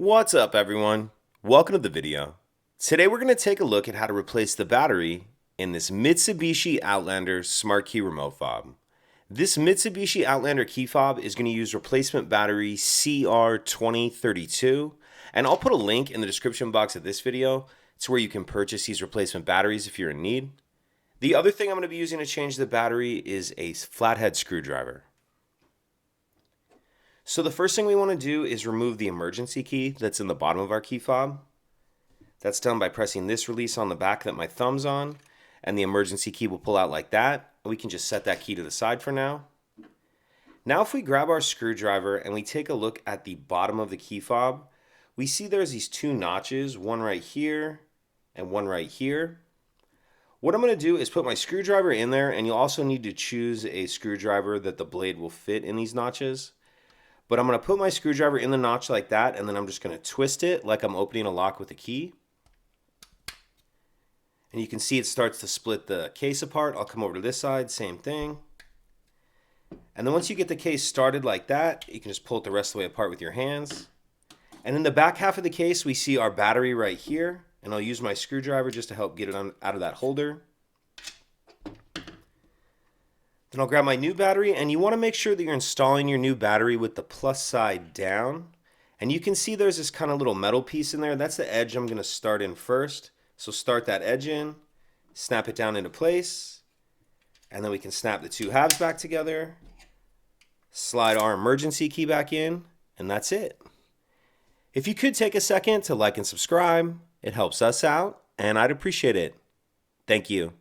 What's up, everyone? Welcome to the video. Today we're going to take a look at how to replace the battery in this Mitsubishi Outlander smart key remote fob. This Mitsubishi Outlander key fob is going to use replacement battery CR2032, and I'll put a link in the description box of this video to where you can purchase these replacement batteries if you're in need. The other thing I'm going to be using to change the battery is a flathead screwdriver. So the first thing we want to do is remove the emergency key that's in the bottom of our key fob. That's done by pressing this release on the back that my thumb's on, and the emergency key will pull out like that. We can just set that key to the side for now. Now if we grab our screwdriver and we take a look at the bottom of the key fob, we see there's these two notches, one right here and one right here. What I'm going to do is put my screwdriver in there, and you'll also need to choose a screwdriver that the blade will fit in these notches. But I'm going to put my screwdriver in the notch like that, and then I'm just going to twist it like I'm opening a lock with a key. And you can see it starts to split the case apart. I'll come over to this side, same thing. And then once you get the case started like that, you can just pull it the rest of the way apart with your hands. And in the back half of the case, we see our battery right here. And I'll use my screwdriver just to help get it out of that holder. Then I'll grab my new battery, and you want to make sure that you're installing your new battery with the plus side down. And you can see there's this kind of little metal piece in there. That's the edge I'm going to start in first. So start that edge in, snap it down into place, and then we can snap the two halves back together, slide our emergency key back in, and that's it. If you could take a second to like and subscribe, it helps us out, and I'd appreciate it. Thank you.